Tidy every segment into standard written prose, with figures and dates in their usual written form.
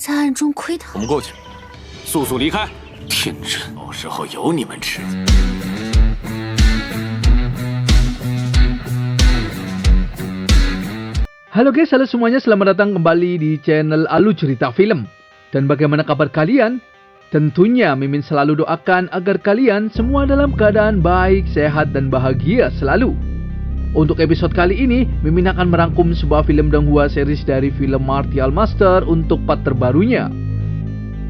在暗中窥探。我们过去，速速离开。天真，到时候有你们吃。Halo guys, halo semuanya, selamat datang kembali di channel Alu Cerita Film. Dan bagaimana kabar kalian? Tentunya Mimin selalu doakan agar kalian semua dalam keadaan baik, sehat, dan bahagia selalu. Untuk episode kali ini, Mimin akan merangkum sebuah film Donghua series dari film Martial Master untuk part terbarunya.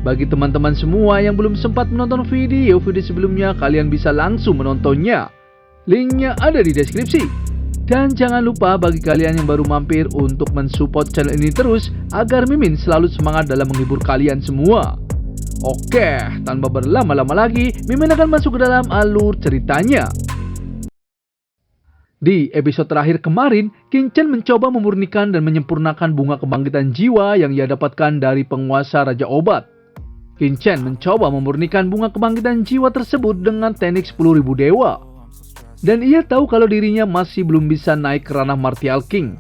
Bagi teman-teman semua yang belum sempat menonton video sebelumnya, kalian bisa langsung menontonnya. Linknya ada di deskripsi. Dan jangan lupa bagi kalian yang baru mampir untuk mensupport channel ini terus agar Mimin selalu semangat dalam menghibur kalian semua. Oke, tanpa berlama-lama lagi, Mimin akan masuk ke dalam alur ceritanya. Di episode terakhir kemarin, Qin Chen mencoba memurnikan dan menyempurnakan bunga kebangkitan jiwa yang ia dapatkan dari penguasa Raja Obat. Qin Chen mencoba memurnikan bunga kebangkitan jiwa tersebut dengan teknik 10.000 dewa. Dan ia tahu kalau dirinya masih belum bisa naik ke ranah Martial King.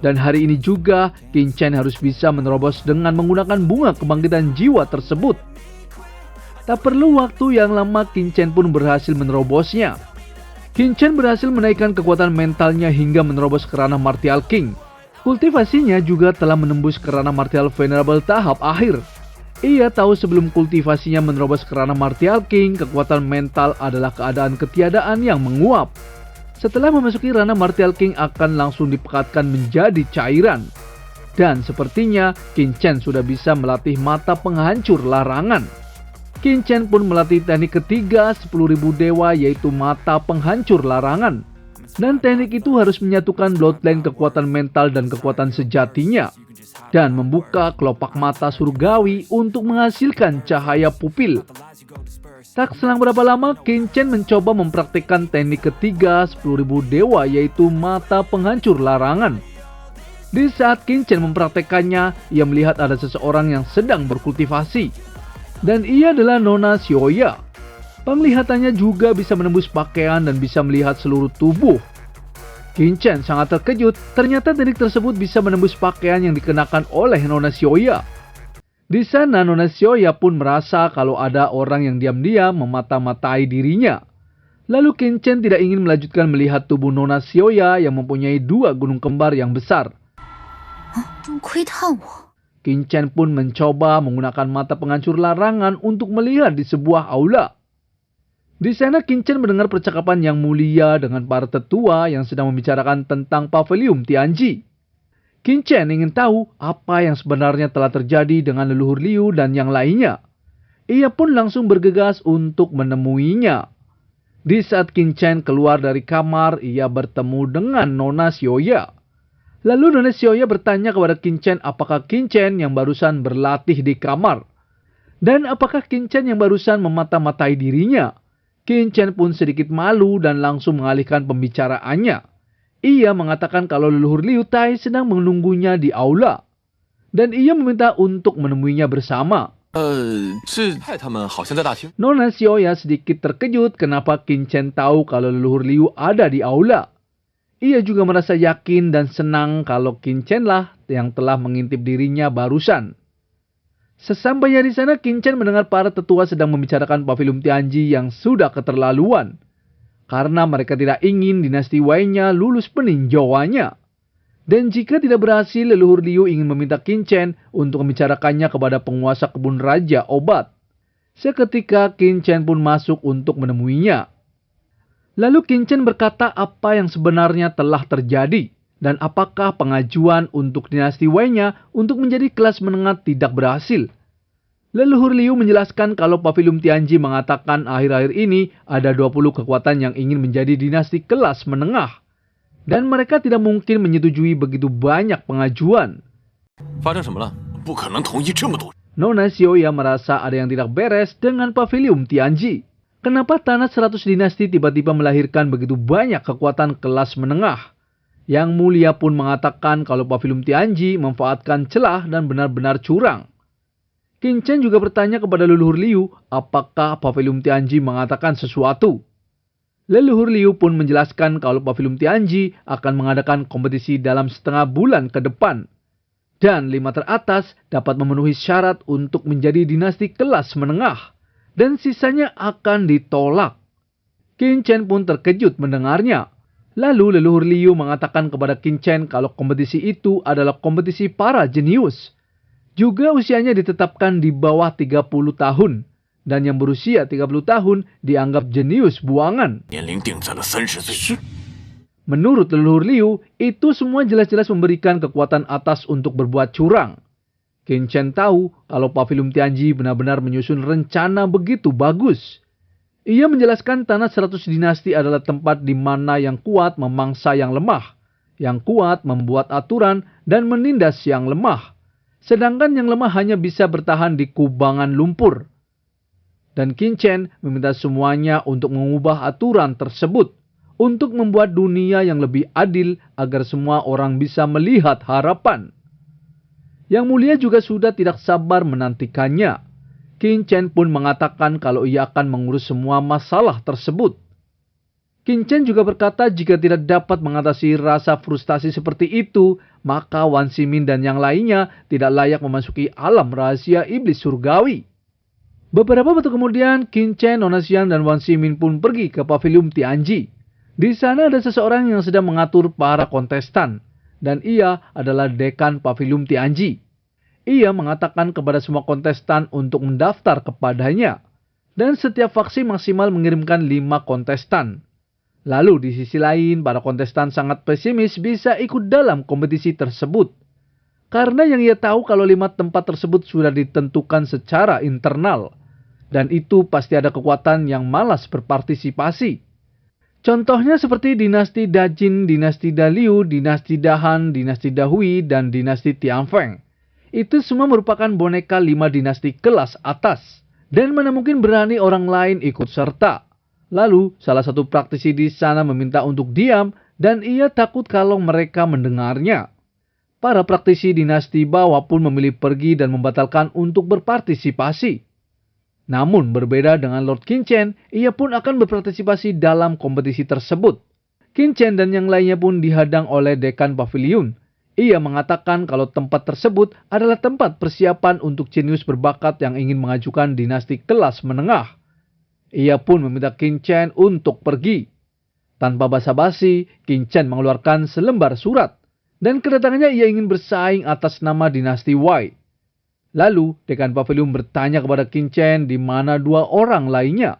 Dan hari ini juga, Qin Chen harus bisa menerobos dengan menggunakan bunga kebangkitan jiwa tersebut. Tak perlu waktu yang lama, Qin Chen pun berhasil menerobosnya. Qin Chen berhasil menaikkan kekuatan mentalnya hingga menerobos ke ranah Martial King. Kultivasinya juga telah menembus ke ranah Martial Venerable tahap akhir. Ia tahu sebelum kultivasinya menerobos ke ranah Martial King, kekuatan mental adalah keadaan ketiadaan yang menguap. Setelah memasuki ranah Martial King akan langsung dipekatkan menjadi cairan. Dan sepertinya Qin Chen sudah bisa melatih mata penghancur larangan. Qin Chen pun melatih teknik ketiga 10.000 dewa, yaitu mata penghancur larangan. Dan teknik itu harus menyatukan bloodline kekuatan mental dan kekuatan sejatinya. Dan membuka kelopak mata surgawi untuk menghasilkan cahaya pupil. Tak selang berapa lama, Qin Chen mencoba mempraktikkan teknik ketiga 10.000 dewa, yaitu mata penghancur larangan. Di saat Qin Chen mempraktekannya, ia melihat ada seseorang yang sedang berkultivasi. Dan ia adalah Nona Xiaoya. Penglihatannya juga bisa menembus pakaian dan bisa melihat seluruh tubuh. Qin Chen sangat terkejut, ternyata teknik tersebut bisa menembus pakaian yang dikenakan oleh Nona Xiaoya. Di sana Nona Xiaoya pun merasa kalau ada orang yang diam-diam memata-matai dirinya. Lalu Qin Chen tidak ingin melanjutkan melihat tubuh Nona Xiaoya yang mempunyai 2 gunung kembar yang besar. Qin Chen pun mencoba menggunakan mata penghancur larangan untuk melihat di sebuah aula. Di sana Qin Chen mendengar percakapan yang mulia dengan para tetua yang sedang membicarakan tentang Pavilium Tianji. Qin Chen ingin tahu apa yang sebenarnya telah terjadi dengan leluhur Liu dan yang lainnya. Ia pun langsung bergegas untuk menemuinya. Di saat Qin Chen keluar dari kamar, ia bertemu dengan Nona Xiaoya. Lalu Nona Xiaoya bertanya kepada Qin Chen apakah Qin Chen yang barusan berlatih di kamar. Dan apakah Qin Chen yang barusan memata-matai dirinya. Qin Chen pun sedikit malu dan langsung mengalihkan pembicaraannya. Ia mengatakan kalau leluhur Liu Tai sedang menunggunya di aula. Dan ia meminta untuk menemuinya bersama. Nona Xiaoya sedikit terkejut kenapa Qin Chen tahu kalau leluhur Liu ada di aula. Ia juga merasa yakin dan senang kalau Qin Chen lah yang telah mengintip dirinya barusan. Sesampainya di sana, Qin Chen mendengar para tetua sedang membicarakan Pavilium Tianji yang sudah keterlaluan. Karena mereka tidak ingin dinasti Wei-nya lulus peninjauannya. Dan jika tidak berhasil, leluhur Liu ingin meminta Qin Chen untuk membicarakannya kepada penguasa kebun Raja Obat. Seketika Qin Chen pun masuk untuk menemuinya. Lalu Qin Chen berkata apa yang sebenarnya telah terjadi. Dan apakah pengajuan untuk dinasti Wei-nya untuk menjadi kelas menengah tidak berhasil. Leluhur Liu menjelaskan kalau Pavilium Tianji mengatakan akhir-akhir ini ada 20 kekuatan yang ingin menjadi dinasti kelas menengah. Dan mereka tidak mungkin menyetujui begitu banyak pengajuan. Nona Xiaoya merasa ada yang tidak beres dengan Pavilium Tianji. Kenapa tanah 100 dinasti tiba-tiba melahirkan begitu banyak kekuatan kelas menengah? Yang mulia pun mengatakan kalau Pavilium Tianji memanfaatkan celah dan benar-benar curang. Qin Chen juga bertanya kepada leluhur Liu apakah Pavilium Tianji mengatakan sesuatu. Leluhur Liu pun menjelaskan kalau Pavilium Tianji akan mengadakan kompetisi dalam setengah bulan ke depan. Dan 5 teratas dapat memenuhi syarat untuk menjadi dinasti kelas menengah. Dan sisanya akan ditolak. Qin Chen pun terkejut mendengarnya. Lalu leluhur Liu mengatakan kepada Qin Chen kalau kompetisi itu adalah kompetisi para jenius. Juga usianya ditetapkan di bawah 30 tahun. Dan yang berusia 30 tahun dianggap jenius buangan. 年龄定在了30岁。 Menurut leluhur Liu, itu semua jelas-jelas memberikan kekuatan atas untuk berbuat curang. Qin Chen tahu kalau Paviliun Tianji benar-benar menyusun rencana begitu bagus. Ia menjelaskan tanah 100 dinasti adalah tempat di mana yang kuat memangsa yang lemah, yang kuat membuat aturan dan menindas yang lemah, sedangkan yang lemah hanya bisa bertahan di kubangan lumpur. Dan Qin Chen meminta semuanya untuk mengubah aturan tersebut, untuk membuat dunia yang lebih adil agar semua orang bisa melihat harapan. Yang Mulia juga sudah tidak sabar menantikannya. Qin Chen pun mengatakan kalau ia akan mengurus semua masalah tersebut. Qin Chen juga berkata jika tidak dapat mengatasi rasa frustasi seperti itu, maka Wan Ximing dan yang lainnya tidak layak memasuki alam rahasia iblis surgawi. Beberapa waktu kemudian, Qin Chen, Nona Xiang, dan Wan Ximing pun pergi ke Paviliun Tianji. Di sana ada seseorang yang sedang mengatur para kontestan, dan ia adalah dekan Paviliun Tianji. Ia mengatakan kepada semua kontestan untuk mendaftar kepadanya, dan setiap faksi maksimal mengirimkan 5 kontestan. Lalu di sisi lain, para kontestan sangat pesimis bisa ikut dalam kompetisi tersebut. Karena yang ia tahu kalau 5 tempat tersebut sudah ditentukan secara internal, dan itu pasti ada kekuatan yang malas berpartisipasi. Contohnya seperti dinasti Dajin, dinasti Daliu, dinasti Dahan, dinasti Dahui, dan dinasti Tianfeng. Itu semua merupakan boneka 5 dinasti kelas atas. Dan mana mungkin berani orang lain ikut serta. Lalu salah satu praktisi di sana meminta untuk diam dan ia takut kalau mereka mendengarnya. Para praktisi dinasti bawah pun memilih pergi dan membatalkan untuk berpartisipasi. Namun berbeda dengan Lord Qin Chen, ia pun akan berpartisipasi dalam kompetisi tersebut. Qin Chen dan yang lainnya pun dihadang oleh dekan paviliun. Ia mengatakan kalau tempat tersebut adalah tempat persiapan untuk jenius berbakat yang ingin mengajukan dinasti kelas menengah. Ia pun meminta Qin Chen untuk pergi. Tanpa basa-basi, Qin Chen mengeluarkan selembar surat. Dan kedatangannya ia ingin bersaing atas nama dinasti Wei. Lalu, dekan paviliun bertanya kepada Qin Chen di mana 2 orang lainnya.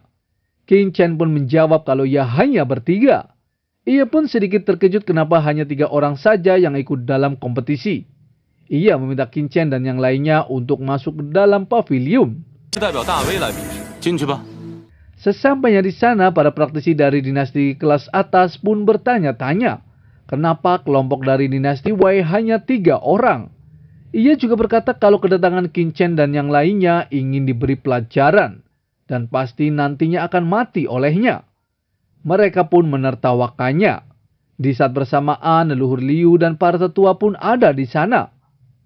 Qin Chen pun menjawab kalau ia hanya bertiga. Ia pun sedikit terkejut kenapa hanya 3 orang saja yang ikut dalam kompetisi. Ia meminta Qin Chen dan yang lainnya untuk masuk ke dalam paviliun. Sesampainya di sana, para praktisi dari dinasti kelas atas pun bertanya-tanya, kenapa kelompok dari dinasti Wei hanya 3 orang. Ia juga berkata kalau kedatangan Qin Chen dan yang lainnya ingin diberi pelajaran, dan pasti nantinya akan mati olehnya. Mereka pun menertawakannya. Di saat bersamaan, leluhur Liu dan para tetua pun ada di sana.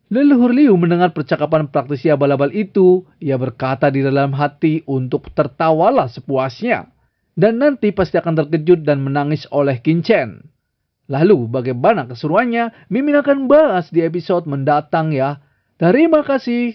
Leluhur Liu mendengar percakapan praktisi abal-abal itu, ia berkata di dalam hati untuk tertawalah sepuasnya, dan nanti pasti akan terkejut dan menangis oleh Qin Chen. Lalu bagaimana keseruannya? Mimin akan bahas di episode mendatang ya. Terima kasih.